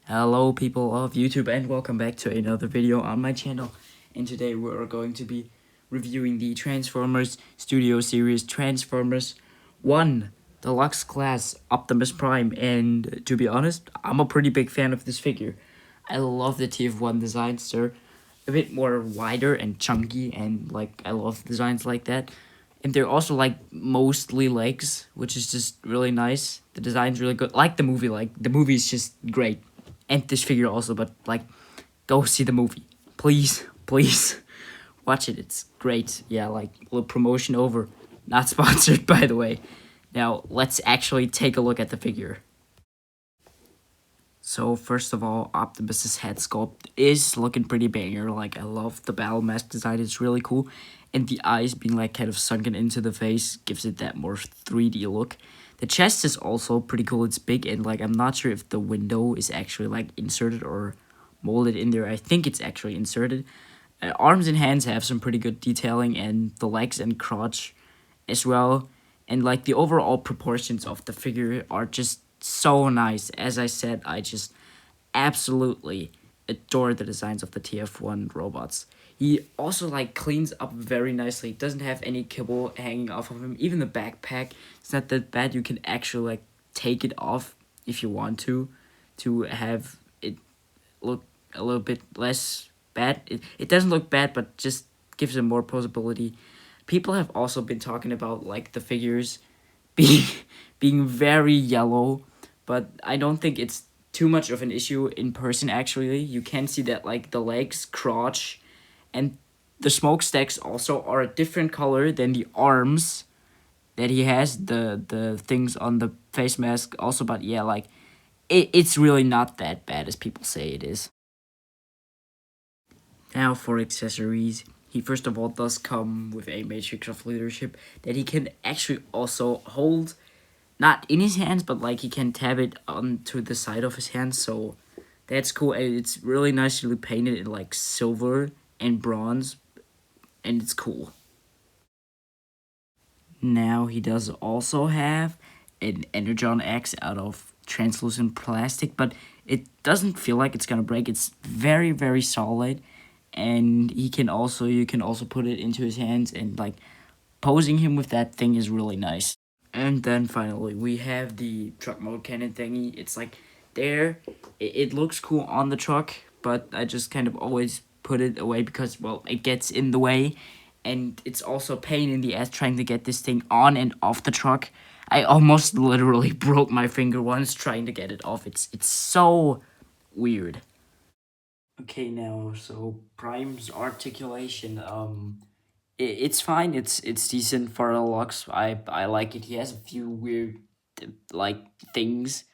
Hello people of YouTube and welcome back to another video on my channel. And today we're going to be reviewing the Transformers Studio Series Transformers 1 Deluxe Class Optimus Prime. And to be honest, I'm a pretty big fan of this figure. I love the TF1 designs. They're a bit more wider and chunky, and I love designs like that. And they're also mostly legs, which is just really nice. The design's really good. Like the movie is just great. And this figure also, but go see the movie. Please watch it. It's great. Yeah, little promotion over. Not sponsored, by the way. Now let's actually take a look at the figure. So first of all, Optimus's head sculpt is looking pretty banger. I love the battle mask design. It's really cool. And the eyes being kind of sunken into the face gives it that more 3D look. The chest is also pretty cool. It's big, and I'm not sure if the window is actually inserted or molded in there. I think it's actually inserted. Arms and hands have some pretty good detailing, and the legs and crotch as well. And the overall proportions of the figure are just so nice. As I said, I just absolutely adore the designs of the TF1 robots. He also cleans up very nicely. Doesn't have any kibble hanging off of him. Even the backpack, it's not that bad. You can actually take it off if you want to have it look a little bit less bad. It doesn't look bad, but just gives him more posability. People have also been talking about the figures being being very yellow, but I don't think it's too much of an issue in person. Actually, you can see that the legs, crotch, and the smokestacks also are a different color than the arms that he has. The things on the face mask also, but yeah, it's really not that bad as people say it is. Now for accessories, he first of all does come with a matrix of leadership that he can actually also hold, not in his hands, but he can tab it onto the side of his hands, so that's cool. And it's really nicely painted in silver and bronze, and it's cool. Now he does also have an Energon X out of translucent plastic, but it doesn't feel like it's gonna break. It's very solid, and you can also put it into his hands, and posing him with that thing is really nice. And then finally we have the truck mode cannon thingy. It's there. It looks cool on the truck, but I just kind of always put it away because, well, it gets in the way. And it's also a pain in the ass trying to get this thing on and off the truck. I almost literally broke my finger once trying to get it off. It's so weird. Okay, now, so Prime's articulation, it's fine. It's decent for a Lux. I like it. He has a few weird like things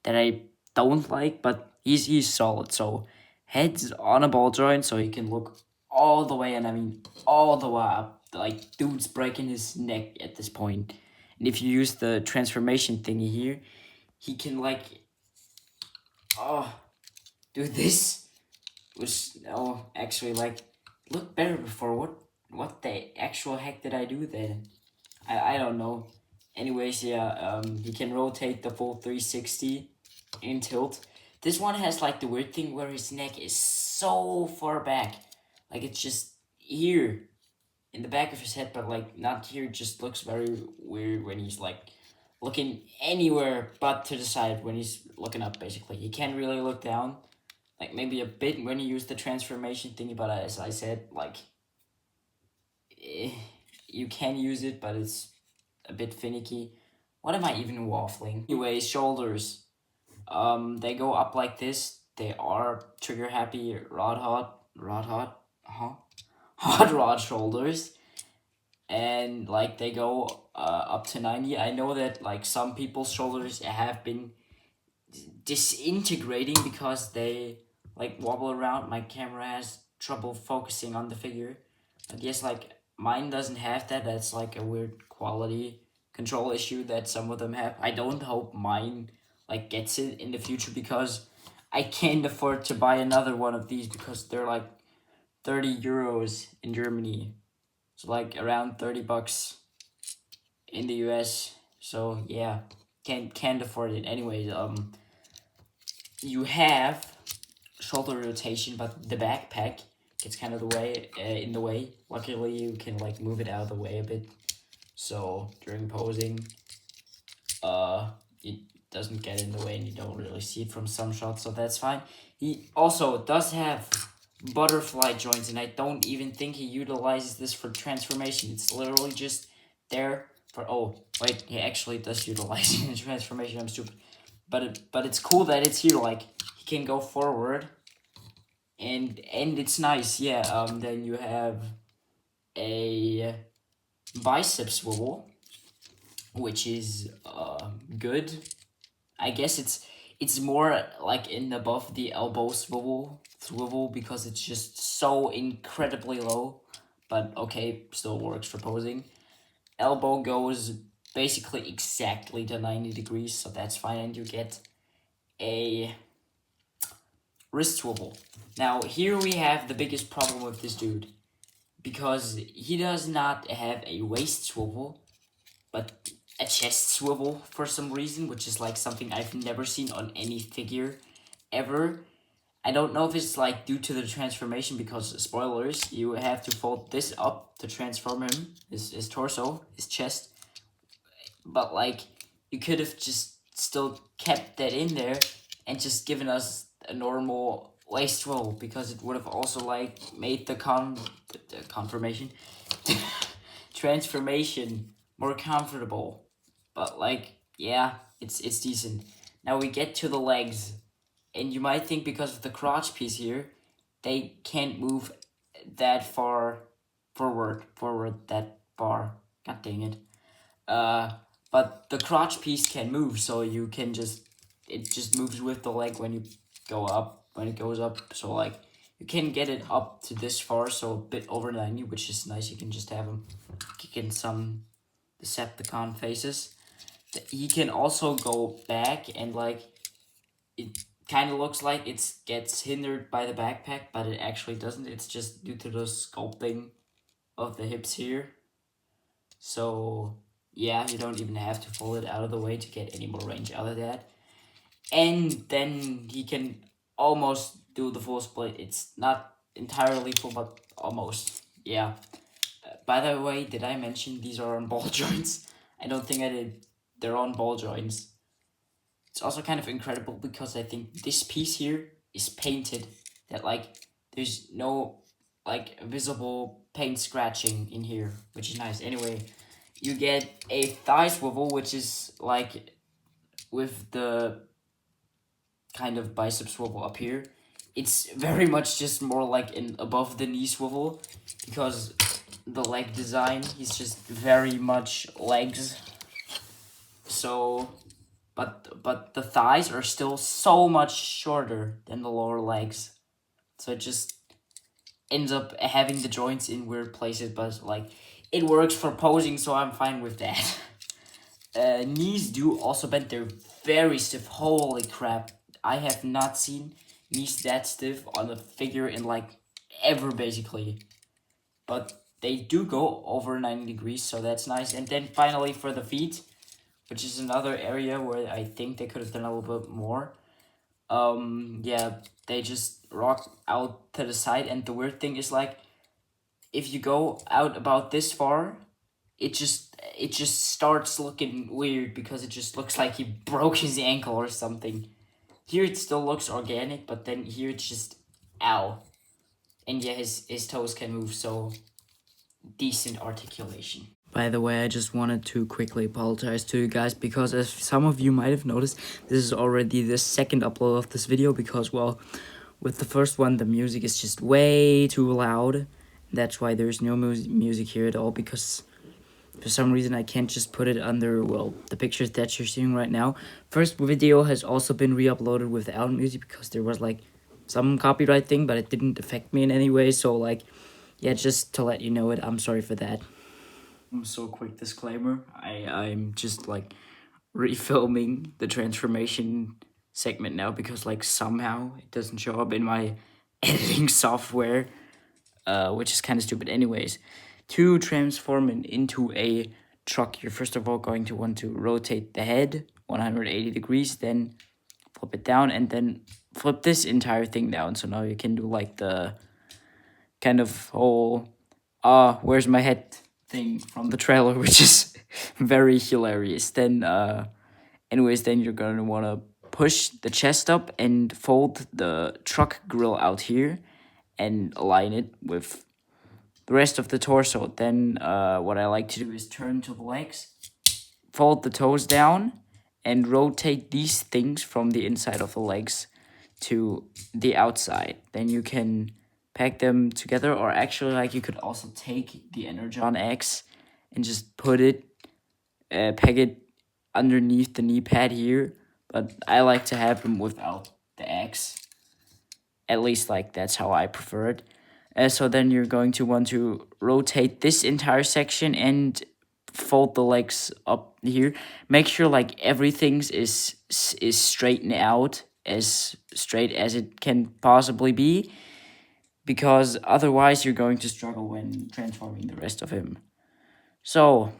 that I don't like, but he's solid. So head's on a ball joint, so he can look all the way, and I mean all the way up. Dude's breaking his neck at this point. And if you use the transformation thingy here, he can oh, dude, this was actually look better before. What the actual heck did I do then? I don't know. Anyways, yeah, he can rotate the full 360 in tilt. This one has the weird thing where his neck is so far back. It's just here in the back of his head, but not here. It just looks very weird when he's looking anywhere but to the side when he's looking up, basically. He can't really look down. Maybe a bit when you use the transformation thingy, but as I said, you can use it, but it's a bit finicky. What am I even waffling? Anyway, shoulders. They go up like this. They are trigger happy hot rod shoulders, and they go up to 90. I know that some people's shoulders have been disintegrating because they wobble around. My camera has trouble focusing on the figure, but yes, mine doesn't have that. That's a weird quality control issue that some of them have. I don't hope mine gets it in the future, because I can't afford to buy another one of these because they're 30 euros in Germany, so around 30 bucks in the US. So yeah, can't afford it. Anyways, you have shoulder rotation, but the backpack gets kind of in the way. Luckily, you can like move it out of the way a bit, so during posing, it doesn't get in the way, and you don't really see it from some shots, so that's fine. He also does have butterfly joints, and I don't even think he utilizes this for transformation. It's literally just there for, oh wait, he actually does utilize it in transformation. I'm stupid, but it's cool that it's here. Like, he can go forward, and it's nice. Yeah. Then you have a bicep swivel, which is good. I guess it's more like in above the elbow swivel because it's just so incredibly low. But okay, still works for posing. Elbow goes basically exactly to 90 degrees, so that's fine, and you get a wrist swivel. Now, here we have the biggest problem with this dude, because he does not have a waist swivel, but a chest swivel for some reason, which is like something I've never seen on any figure ever. I don't know if it's like due to the transformation, because spoilers, you have to fold this up to transform him, his torso, his chest. But like, you could have just still kept that in there and just given us a normal waist roll, because it would have also like made the confirmation transformation more comfortable. But like, yeah, it's decent. Now we get to the legs, and you might think because of the crotch piece here, they can't move that far forward that far. God dang it. But the crotch piece can move, so you can it just moves with the leg when you go up, when it goes up. So like, you can get it up to this far, so a bit over 90, which is nice. You can just have him kicking some Decepticon faces. He can also go back, and like, it kind of looks like it gets hindered by the backpack, but it actually doesn't. It's just due to the sculpting of the hips here. So yeah, you don't even have to fold it out of the way to get any more range out of that. And then he can almost do the full split. It's not entirely full, but almost. Yeah. By the way, did I mention these are on ball joints? I don't think I did. They're on ball joints. It's also kind of incredible because I think this piece here is painted, that like, there's no like visible paint scratching in here, which is nice. Anyway, you get a thigh swivel, which is like with the kind of bicep swivel up here. It's very much just more like an above the knee swivel, because the leg design, he's just very much legs. So, but the thighs are still so much shorter than the lower legs, so it just ends up having the joints in weird places. But like, it works for posing, so I'm fine with that. Knees do also bend. They're very stiff. Holy crap. I have not seen knees that stiff on a figure in like ever, basically. But they do go over 90 degrees, so that's nice. And then finally for the feet, which is another area where I think they could have done a little bit more. Yeah, they just rock out to the side, and the weird thing is like, if you go out about this far, it just starts looking weird, because it just looks like he broke his ankle or something. Here it still looks organic, but then here it's just, ow. And yeah, his toes can move, so decent articulation. By the way, I just wanted to quickly apologize to you guys, because as some of you might have noticed, this is already the second upload of this video, because, well, with the first one, the music is just way too loud. That's why there's no music here at all, because for some reason I can't just put it under, well, the pictures that you're seeing right now. First video has also been re-uploaded without music, because there was like some copyright thing, but it didn't affect me in any way. So like, yeah, just to let you know it, I'm sorry for that. So quick disclaimer, I'm just like refilming the transformation segment now, because like somehow it doesn't show up in my editing software, which is kind of stupid. Anyways, to transform it into a truck, you're first of all going to want to rotate the head 180 degrees, then flip it down, and then flip this entire thing down. So now you can do like the kind of whole where's my head thing from the trailer, which is very hilarious. Then anyways, then you're gonna wanna push the chest up and fold the truck grill out here and align it with the rest of the torso. Then what I like to do is turn to the legs, fold the toes down, and rotate these things from the inside of the legs to the outside. Then you can pack them together, or actually, like, you could also take the Energon X and just put it, peg it underneath the knee pad here. But I like to have them without the X. At least, like, that's how I prefer it. So then you're going to want to rotate this entire section and fold the legs up here. Make sure like everything is straightened out as straight as it can possibly be, because otherwise you're going to struggle when transforming the rest of him. So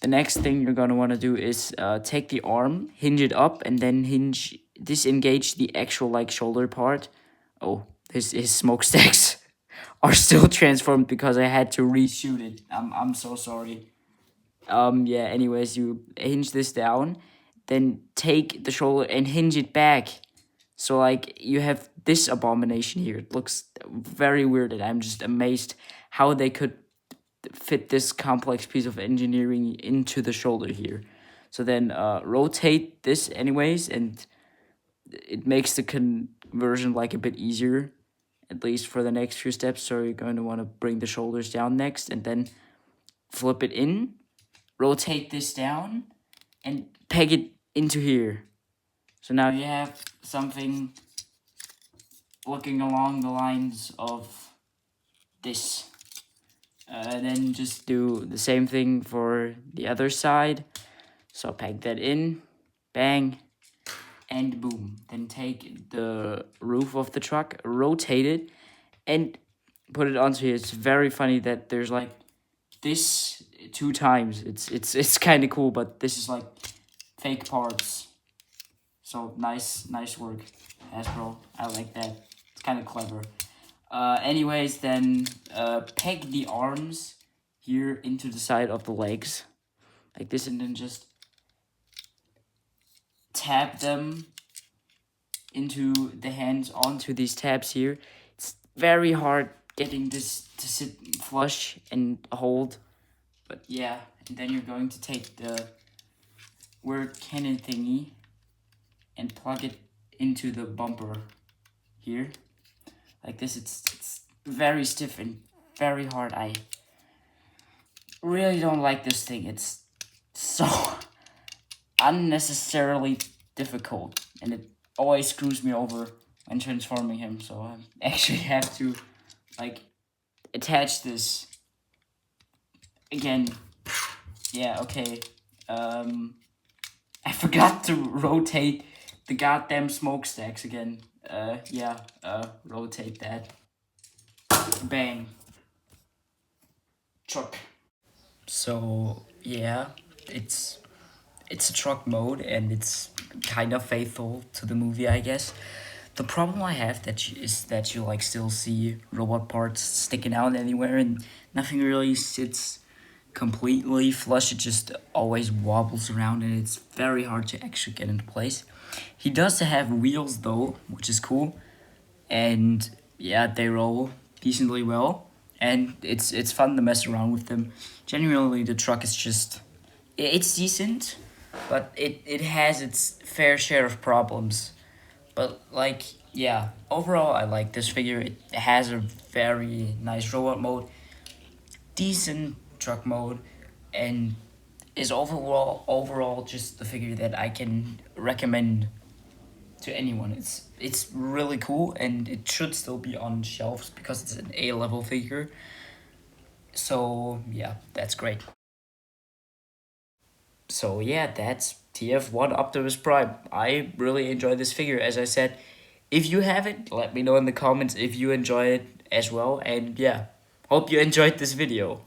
the next thing you're going to want to do is take the arm, hinge it up, and then disengage the actual like shoulder part. Oh, his smokestacks are still transformed because I had to reshoot it. I'm so sorry. Yeah, anyways, you hinge this down, then take the shoulder and hinge it back. So like you have this abomination here. It looks very weird, and I'm just amazed how they could fit this complex piece of engineering into the shoulder here. So then rotate this anyways, and it makes the conversion like a bit easier, at least for the next few steps. So you're going to want to bring the shoulders down next, and then flip it in, rotate this down, and peg it into here. So now you have something looking along the lines of this. Then just do the same thing for the other side. So peg that in, bang, and boom. Then take the roof of the truck, rotate it, and put it onto here. It's very funny that there's like this 2 times. It's kind of cool, but this is like fake parts. So nice work, Hasbro. I like that. It's kind of clever. Anyways, then peg the arms here into the side of the legs, like this, and then just tap them into the hands onto these tabs here. It's very hard getting this to sit flush and hold, but yeah. And then you're going to take the word cannon thingy and plug it into the bumper here. Like this, it's very stiff and very hard. I really don't like this thing. It's so unnecessarily difficult, and it always screws me over when transforming him. So I actually have to like attach this again. Yeah, okay. I forgot to rotate the goddamn smokestacks again. Rotate that. Bang. Truck. So yeah, it's a truck mode, and it's kind of faithful to the movie, I guess. The problem I have is that you like still see robot parts sticking out anywhere, and nothing really sits completely flush. It just always wobbles around, and it's very hard to actually get into place. He does have wheels though, which is cool, and yeah, they roll decently well, and it's fun to mess around with them. Genuinely, the truck is just, it's decent, but it has its fair share of problems. But like, yeah, overall I like this figure. It has a very nice robot mode, decent truck mode, and is overall just the figure that I can recommend to anyone. It's really cool, and it should still be on shelves because it's an A-level figure. So yeah, that's great. So yeah, that's TF1 Optimus Prime. I really enjoy this figure, as I said. If you have it, let me know in the comments if you enjoy it as well. And yeah, hope you enjoyed this video.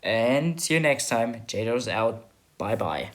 And see you next time. JaJo's out. Bye bye.